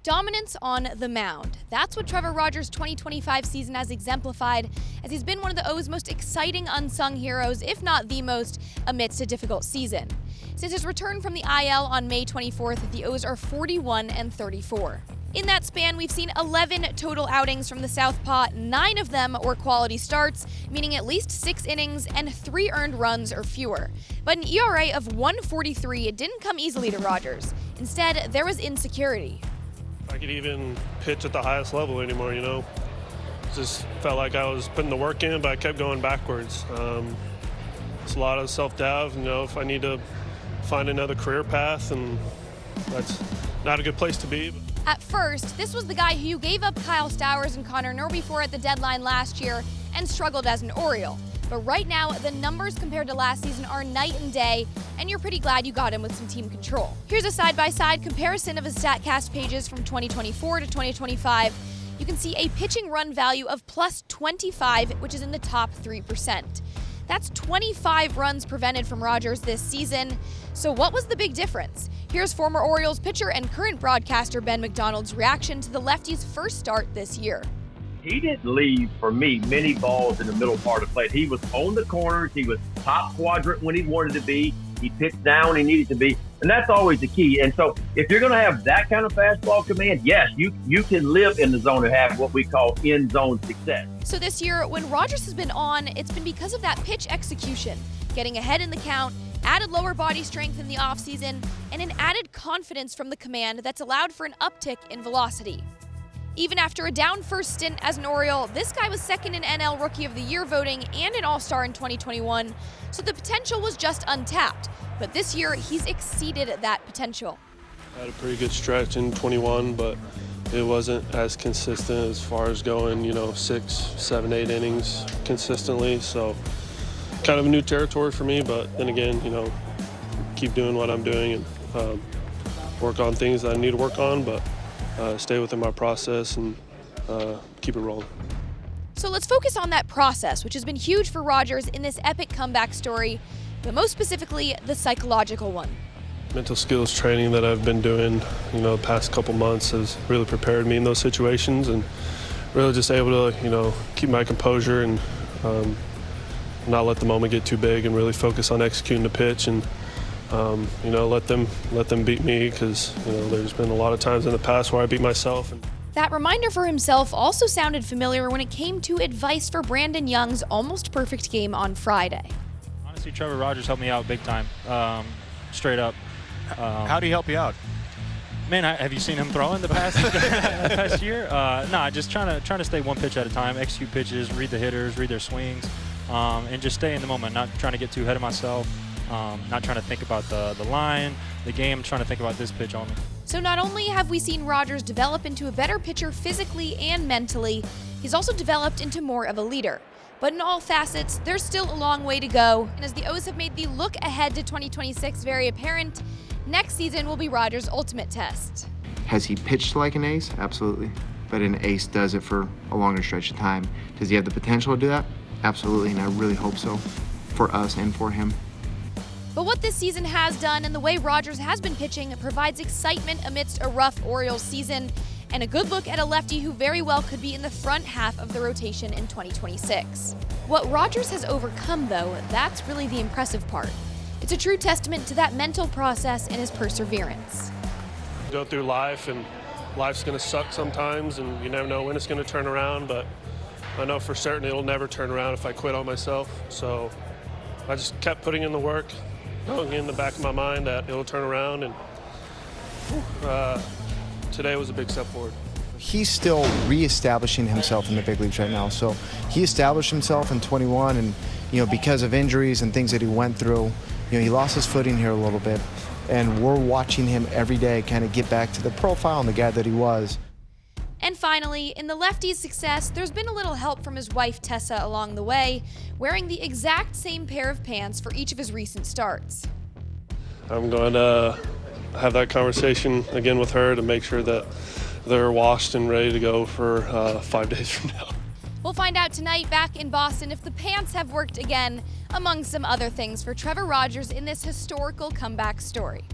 Dominance on the mound. That's what Trevor Rogers' 2025 season has exemplified, as he's been one of the O's most exciting unsung heroes, if not the most, amidst a difficult season. Since his return from the IL on May 24th, the O's are 41-34. In that span, we've seen 11 total outings from the Southpaw. 9 of them were quality starts, meaning at least 6 innings and 3 earned runs or fewer. But an ERA of 1.43 didn't come easily to Rogers. Instead, there was insecurity. I could even pitch at the highest level anymore, Just felt like I was putting the work in, but I kept going backwards. It's a lot of self-doubt, if I need to find another career path, and that's not a good place to be. At first, this was the guy who gave up Kyle Stowers and Connor Norby for at the deadline last year and struggled as an Oriole. But right now, the numbers compared to last season are night and day, and you're pretty glad you got him with some team control. Here's a side-by-side comparison of his StatCast pages from 2024 to 2025. You can see a pitching run value of plus 25, which is in the top 3%. That's 25 runs prevented from Rogers this season. So what was the big difference? Here's former Orioles pitcher and current broadcaster Ben McDonald's reaction to the lefty's first start this year. He didn't leave, for me, many balls in the middle part of the plate. He was on the corners. He was top quadrant when he wanted to be. He pitched down when he needed to be. And that's always the key. And so if you're going to have that kind of fastball command, yes, you can live in the zone and have what we call in-zone success. So this year, when Rogers has been on, it's been because of that pitch execution, getting ahead in the count, added lower body strength in the offseason, and an added confidence from the command that's allowed for an uptick in velocity. Even after a down first stint as an Oriole, this guy was second in NL Rookie of the Year voting and an All-Star in 2021, so the potential was just untapped. But this year, he's exceeded that potential. I had a pretty good stretch in 21, but it wasn't as consistent as far as going, 6, 7, 8 innings consistently. So kind of a new territory for me, but then again, keep doing what I'm doing and work on things that I need to work on, but stay within my process and keep it rolling. So let's focus on that process, which has been huge for Rogers in this epic comeback story, but most specifically, the psychological one. Mental skills training that I've been doing, the past couple months has really prepared me in those situations, and really just able to, keep my composure and not let the moment get too big and really focus on executing the pitch and let them beat me, because there's been a lot of times in the past where I beat myself. That reminder for himself also sounded familiar when it came to advice for Brandon Young's almost perfect game on Friday. Honestly, Trevor Rogers helped me out big time, straight up. How do you help you out? Man, have you seen him throw in the past year? Just trying to stay one pitch at a time, execute pitches, read the hitters, read their swings, and just stay in the moment. Not trying to get too ahead of myself. Not trying to think about the line, the game, trying to think about this pitch only. So not only have we seen Rogers develop into a better pitcher physically and mentally, he's also developed into more of a leader. But in all facets, there's still a long way to go. And as the O's have made the look ahead to 2026 very apparent, next season will be Rogers' ultimate test. Has he pitched like an ace? Absolutely. But an ace does it for a longer stretch of time. Does he have the potential to do that? Absolutely, and I really hope so, for us and for him. But what this season has done and the way Rogers has been pitching provides excitement amidst a rough Orioles season and a good look at a lefty who very well could be in the front half of the rotation in 2026. What Rogers has overcome, though, that's really the impressive part. It's a true testament to that mental process and his perseverance. Go through life, and life's going to suck sometimes, and you never know when it's going to turn around, but I know for certain it'll never turn around if I quit on myself. So I just kept putting in the work, knowing in the back of my mind that it'll turn around, and today was a big step forward. He's still reestablishing himself in the big leagues right now. So he established himself in 21, and because of injuries and things that he went through, he lost his footing here a little bit. And we're watching him every day kind of get back to the profile and the guy that he was. And finally, in the lefty's success, there's been a little help from his wife Tessa along the way, wearing the exact same pair of pants for each of his recent starts. I'm going to have that conversation again with her to make sure that they're washed and ready to go for 5 days from now. We'll find out tonight back in Boston if the pants have worked again, among some other things for Trevor Rogers in this historical comeback story.